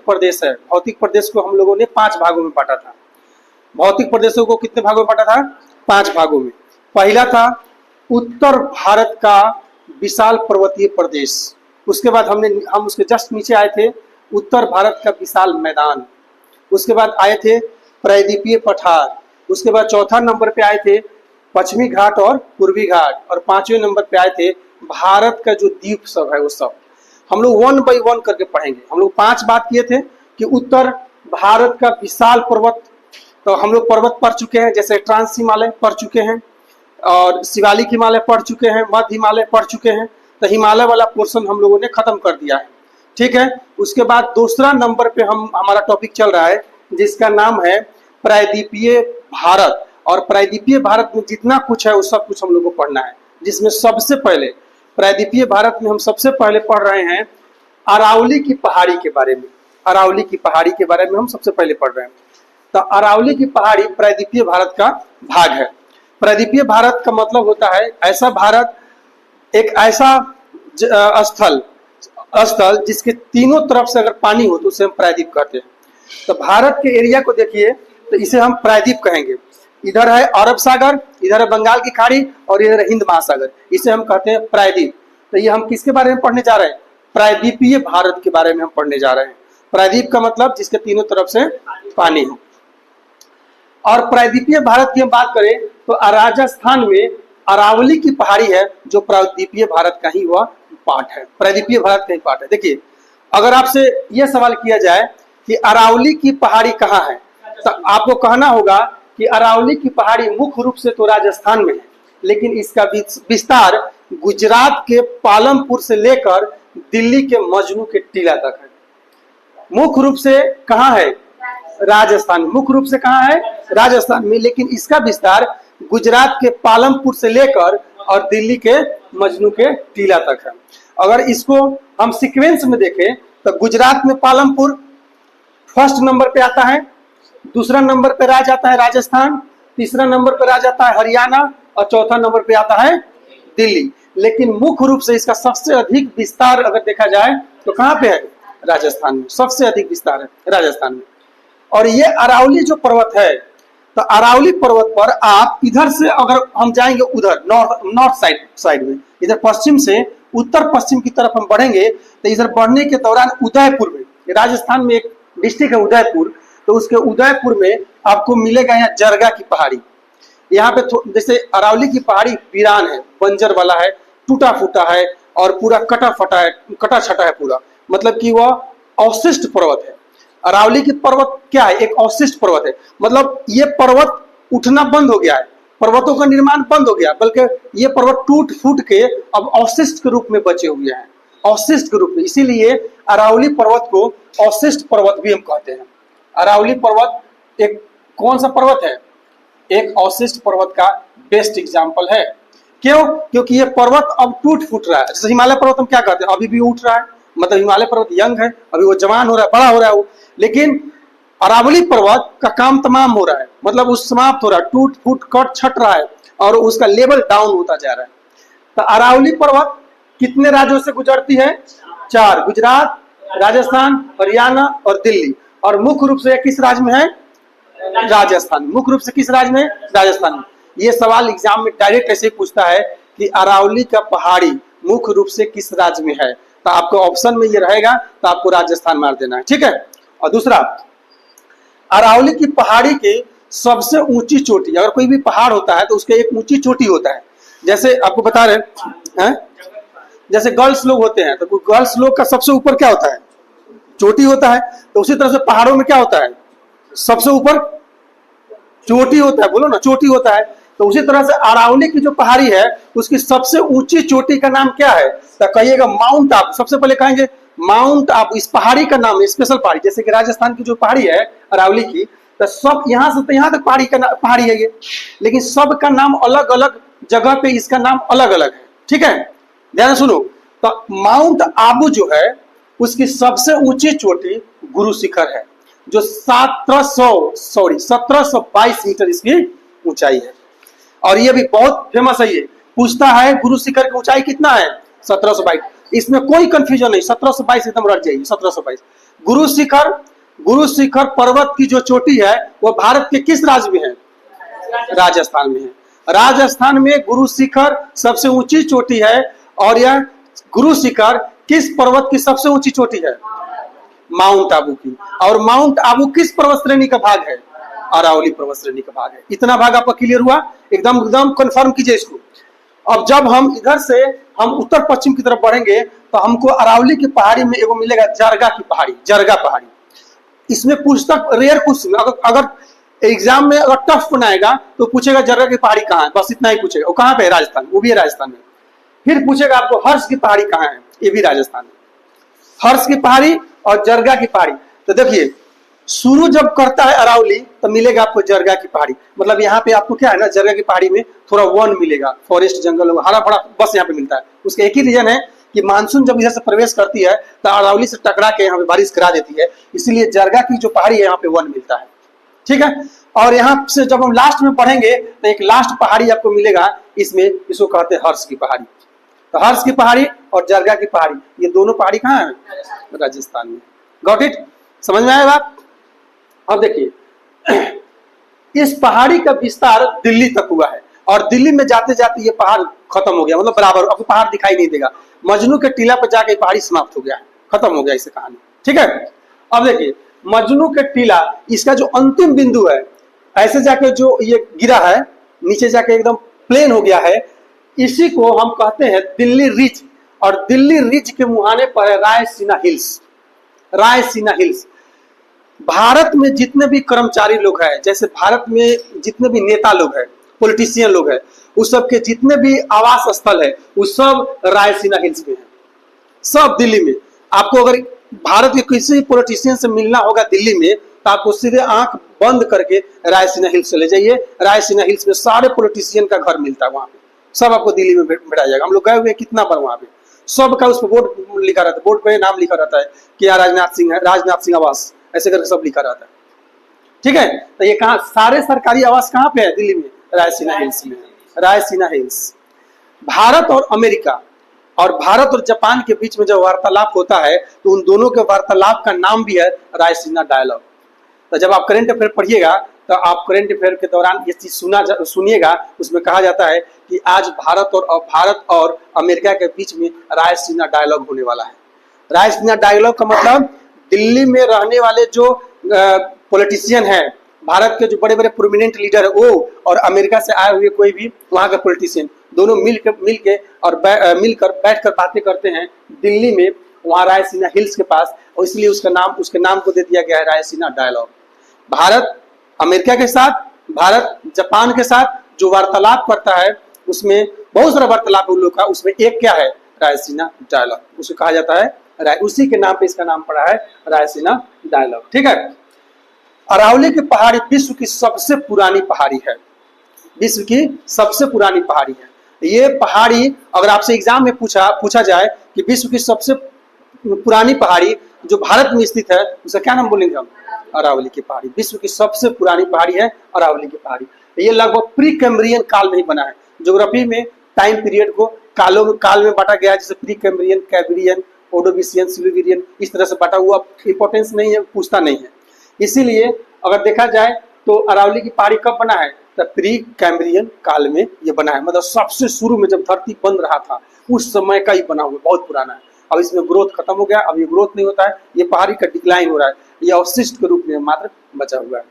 प्रदेश है। भौतिक प्रदेश को हम लोगों ने 5 भागों में बांटा था। भौतिक प्रदेशों को कितने भागों में बांटा था? 5 भागों में। पहला था उत्तर भारत का विशाल पर्वतीय प्रदेश। उसके बाद हम उसके जस्ट नीचे आए थे उत्तर भारत का विशाल मैदान। उसके बाद आए थे प्रायद्वीपीय पठार। उसके बाद चौथा नंबर पे आए थे पश्चिमी घाट और पूर्वी घाट, और 5वें नंबर पे आए थे भारत का जो द्वीप सब है वो सब। हम लोग 1 बाय 1 करके पढ़ेंगे। हम लोग 5 बात किए थे कि उत्तर भारत का विशाल पर्वत, तो हम लोग पर्वत पढ़ चुके हैं, जैसे ट्रांस हिमालय पढ़ चुके हैं और शिवालिक हिमालय पढ़ चुके हैं, मध्य हिमालय पढ़ चुके हैं। तो हिमालय वाला पोर्शन हम लोगों ने खत्म कर दिया है, ठीक है। उसके बाद दूसरा नंबर पे हमारा टॉपिक चल रहा है जिसका नाम है प्रायद्वीपीय भारत। और प्रायद्वीपीय भारत में जितना कुछ है वो सब कुछ हम लोग को पढ़ना है, जिसमें सबसे पहले प्रायद्वीपीय भारत में हम सबसे पहले पढ़ रहे हैं अरावली की पहाड़ी के बारे में। अरावली की पहाड़ी के बारे में हम सबसे पहले पढ़ रहे हैं। तो अरावली की पहाड़ी प्रायद्वीपीय भारत का भाग है। प्रायद्वीपीय भारत का मतलब होता है ऐसा भारत, एक ऐसा स्थल जिसके तीनों तरफ से अगर पानी हो तो उसे हम प्रायद्वीप कहते हैं। तो भारत के एरिया को देखिए तो इसे हम प्रायद्वीप कहेंगे। इधर है अरब सागर, इधर है बंगाल की खाड़ी और इधर है हिंद महासागर, इसे हम कहते हैं प्रायद्वीप। तो ये हम किसके बारे में पढ़ने जा रहे हैं? प्रायद्वीपीय भारत के बारे में हम पढ़ने जा रहे हैं। प्रायद्वीप का मतलब जिसके तीनों तरफ से पानी हो। और प्रायद्वीपीय भारत की हम बात करें तो राजस्थान में अरावली की पहाड़ी है जो प्रायद्वीपीय भारत का ही वह पार्ट है, प्रायद्वीपीय भारत का ही पार्ट है। देखिए, अगर आपसे यह सवाल किया जाए कि अरावली की पहाड़ी कहाँ है, तो आपको कहना होगा कि अरावली की पहाड़ी मुख्य रूप से तो राजस्थान में है, लेकिन इसका विस्तार गुजरात के पालमपुर से लेकर दिल्ली के मजनू के टीला तक है। मुख्य रूप से कहाँ है? राजस्थान। मुख्य रूप से कहाँ है? राजस्थान में, लेकिन इसका विस्तार गुजरात के पालमपुर से लेकर और दिल्ली के मजनू के टीला तक है। अगर इसको हम सीक्वेंस में देखें तो गुजरात में पालमपुर फर्स्ट नंबर पे आता है, दूसरा नंबर पे आ जाता है राजस्थान, तीसरा नंबर पर आ जाता है हरियाणा और चौथा नंबर पे आता है दिल्ली। लेकिन मुख्य रूप से इसका सबसे अधिक विस्तार अगर देखा जाए तो कहाँ पे है? राजस्थान में। सबसे अधिक विस्तार है राजस्थान में। और ये अरावली जो पर्वत है, तो अरावली पर्वत पर आप इधर से अगर हम जाएंगे उधर नॉर्थ साइड में, इधर पश्चिम से उत्तर पश्चिम की तरफ हम बढ़ेंगे तो इधर बढ़ने के दौरान उदयपुर में, राजस्थान में एक डिस्ट्रिक्ट है उदयपुर, तो उसके उदयपुर में आपको मिलेगा यहाँ जरगा की पहाड़ी। यहाँ पे जैसे अरावली की पहाड़ी वीरान है, बंजर वाला है, टूटा फूटा है और पूरा कटा छटा है पूरा, मतलब कि वह अवशिष्ट पर्वत है। अरावली की पर्वत क्या है? एक अवशिष्ट पर्वत है। मतलब ये पर्वत उठना बंद हो गया है, पर्वतों का निर्माण बंद हो गया, बल्कि ये पर्वत टूट फूट के अब अवशिष्ट के रूप में बचे हुए हैं, अवशिष्ट के रूप में। इसीलिए अरावली पर्वत को अवशिष्ट पर्वत भी हम कहते हैं। अरावली पर्वत एक कौन सा पर्वत है? एक अवशिष्ट पर्वत का बेस्ट एग्जाम्पल है। क्यों? क्योंकि ये पर्वत अब टूट फूट रहा है। जैसे हिमालय पर्वत हम क्या कहते हैं? अभी भी उठ रहा है, मतलब हिमालय पर्वत यंग है, अभी वो जवान हो रहा है, बड़ा हो रहा है वो। लेकिन अरावली पर्वत का काम तमाम हो रहा है, मतलब उस समाप्त हो रहा है, टूट फूट कट छट रहा है और उसका लेवल डाउन होता जा रहा है। तो अरावली पर्वत कितने राज्यों से गुजरती है? 4, गुजरात, राजस्थान, हरियाणा और दिल्ली। और मुख्य रूप से किस राज्य में है? राजस्थान। मुख्य रूप से किस राज्य में? राजस्थान में। ये सवाल एग्जाम में डायरेक्ट ऐसे पूछता है कि अरावली का पहाड़ी मुख्य रूप से किस राज्य में है, तो आपको ऑप्शन में ये रहेगा, तो आपको राजस्थान मार देना है, ठीक है। और दूसरा, अरावली की पहाड़ी के सबसे ऊंची चोटी, अगर कोई भी पहाड़ होता है तो उसके एक ऊंची चोटी होता है। जैसे आपको बता रहे हैं, जैसे गर्ल्स लोग होते हैं तो गर्ल्स लोग का सबसे ऊपर क्या होता है? चोटी होता है। तो उसी तरह से पहाड़ों में क्या होता है? सबसे ऊपर चोटी होता है, बोलो ना, चोटी होता है। तो उसी तरह से अरावली की जो पहाड़ी है उसकी सबसे ऊंची चोटी का नाम क्या है? तो कहिएगा माउंट आबू। सबसे पहले कहेंगे माउंट आबू। इस पहाड़ी का नाम है स्पेशल पहाड़ी, जैसे कि राजस्थान की जो पहाड़ी है अरावली की, तो सब यहाँ से तो यहाँ तक पहाड़ी है ये, लेकिन सब का नाम अलग अलग जगह पे, इसका नाम अलग अलग है, ठीक है। ध्यान सुनो, तो माउंट आबू जो है उसकी सबसे ऊंची चोटी गुरु शिखर है, जो 1722 मीटर इसकी ऊंचाई है। और ये भी बहुत फेमस है। ये पूछता है गुरु शिखर की ऊंचाई कितना है? 1722। इसमें कोई कंफ्यूजन नहीं, 1722 एकदम रट जाइए, 1722। गुरु शिखर पर्वत की जो चोटी है वो भारत के किस राज्य में है? राजस्थान में है। राजस्थान में गुरु शिखर सबसे ऊंची चोटी है। और यह गुरु शिखर किस पर्वत की सबसे ऊंची चोटी है? माउंट आबू की। और माउंट आबू किस पर्वत श्रेणी का भाग है? अरावली पर्वत श्रेणी का भाग है। इतना भाग आपका क्लियर हुआ? एकदम एकदम कंफर्म कीजिए इसको। अब जब हम इधर से हम उत्तर पश्चिम की तरफ बढ़ेंगे तो हमको अरावली की पहाड़ी में एगो मिलेगा जरगा की पहाड़ी, जरगा पहाड़ी। इसमें पुस्तक रेयर क्वेश्चन, अगर एग्जाम में अगर टफ बनाएगा तो पूछेगा जरगा की पहाड़ी कहाँ है, बस इतना ही पूछेगा। वो कहाँ पे है? राजस्थान, वो भी है राजस्थान में। फिर पूछेगा आपको हर्ष की पहाड़ी कहाँ है, ये भी राजस्थान में। हर्ष की पहाड़ी और जरगा की पहाड़ी। तो देखिए शुरू जब करता है अरावली तो मिलेगा आपको जरगा की पहाड़ी। मतलब यहाँ पे आपको क्या है ना, जरगा की पहाड़ी में थोड़ा वन मिलेगा, फॉरेस्ट जंगल हरा भरा बस यहाँ पे मिलता है। उसका एक ही रीजन है कि मानसून जब इधर से प्रवेश करती है तो अरावली से टकरा के यहाँ पे बारिश करा देती है, इसलिए जरगा की जो पहाड़ी है यहाँ पे वन मिलता है। ठीक है। और यहाँ से जब हम लास्ट में पढ़ेंगे तो एक लास्ट पहाड़ी आपको मिलेगा, इसमें इसको कहते हैं हर्ष की पहाड़ी। तो हर्ष की पहाड़ी और जरगा की पहाड़ी, ये दोनों पहाड़ी कहाँ है? राजस्थान में। Got it? समझ में आया बात? अब देखिए इस पहाड़ी का विस्तार दिल्ली तक हुआ है और दिल्ली में जाते जाते ये पहाड़ खत्म हो गया, मतलब बराबर अब पहाड़ दिखाई नहीं देगा। मजनू के टीला पर जाके पहाड़ी समाप्त हो गया, खत्म हो गया इससे कहानी। ठीक है। अब देखिए मजनू के टीला, इसका जो अंतिम बिंदु है, ऐसे जाके जो ये गिरा है नीचे जाके एकदम प्लेन हो गया है, इसी को हम कहते हैं दिल्ली रिज। और दिल्ली रिज के मुहाने पर है रायसीना हिल्स। रायसीना हिल्स। भारत में जितने भी कर्मचारी लोग हैं, जैसे भारत में जितने भी नेता लोग हैं, पॉलिटिशियन लोग हैं, उस सब के जितने भी आवास स्थल है वो सब रायसीना हिल्स में है, सब दिल्ली में। आपको अगर भारत के किसी पॉलिटिशियन से मिलना होगा दिल्ली में तो आपको सीधे आंख बंद करके रायसीना हिल्स चले जाइए। रायसीना हिल्स में सारे पॉलिटिशियन का घर मिलता है, वहां पे सब आपको दिल्ली में भेटा जाएगा। हम लोग गए हुए कितना बार वहां पे, सबका उस पर बोर्ड लिखा रहता है, बोर्ड पे नाम लिखा रहता है कि यहाँ राजनाथ सिंह है, राजनाथ सिंह आवास, ऐसे करके सब लिखा रहता है। ठीक है। तो ये कहाँ सारे सरकारी आवास कहाँ पे है? दिल्ली में रायसीना हिल्स में। रायसीना हिल्स। भारत और अमेरिका और भारत और जापान के बीच में जब वार्तालाप होता है तो उन दोनों के वार्तालाप का नाम भी है रायसीना डायलॉग। तो जब आप करंट अफेयर पढ़िएगा तो आप करंट अफेयर के दौरान ये चीज सुनिएगा, उसमें कहा जाता है कि आज भारत और अमेरिका के बीच में रायसीना डायलॉग होने वाला है। रायसीना डायलॉग का मतलब दिल्ली में रहने वाले जो पॉलिटिशियन हैं, भारत के जो बड़े बड़े प्रोमिनेंट लीडर है वो, और अमेरिका से आए हुए कोई भी वहां का पॉलिटिशियन, दोनों मिलकर बैठकर बातें करते हैं दिल्ली में, वहां रायसीना हिल्स के पास। और इसलिए उसके नाम को दे दिया गया है रायसीना डायलॉग। भारत अमेरिका के साथ, भारत जापान के साथ जो वार्तालाप करता है उसमें बहुत सारा वार्तालाप उन लोग का, उसमें एक क्या है? रायसीना डायलॉग, उसे कहा जाता है उसी के नाम पे इसका नाम पड़ा है रायसीना डायलॉग। ठीक है। अरावली की पहाड़ी विश्व की सबसे पुरानी पहाड़ी है, विश्व की सबसे पुरानी पहाड़ी है। ये पहाड़ी अगर आपसे एग्जाम में पूछा जाए कि विश्व की सबसे पुरानी पहाड़ी जो भारत में स्थित है उसका क्या नाम बोलेंगे हम? अरावली की पहाड़ी। विश्व की सबसे पुरानी पहाड़ी है अरावली की पहाड़ी। ये लगभग प्री कैम्ब्रियन काल में ही बना है। ज्योग्राफी में टाइम पीरियड को काल में बांटा गया है, जैसे pre Cambrian, Cambrian, Ordovician, Silurian, इस तरह से बांटा हुआ। इंपॉर्टेंस नहीं है, पूछता नहीं है। इसीलिए अगर देखा जाए तो अरावली की पहाड़ी कब बना है? तो प्री कैम्ब्रियन काल में ये बना है, मतलब सबसे शुरू में जब धरती बन रहा था उस समय का ही बना हुआ, बहुत पुराना है। अब इसमें ग्रोथ खत्म हो गया, अब ये ग्रोथ नहीं होता है, ये पहाड़ी का डिक्लाइन हो रहा है, ये अवशिष्ट के रूप में मात्र बचा हुआ है।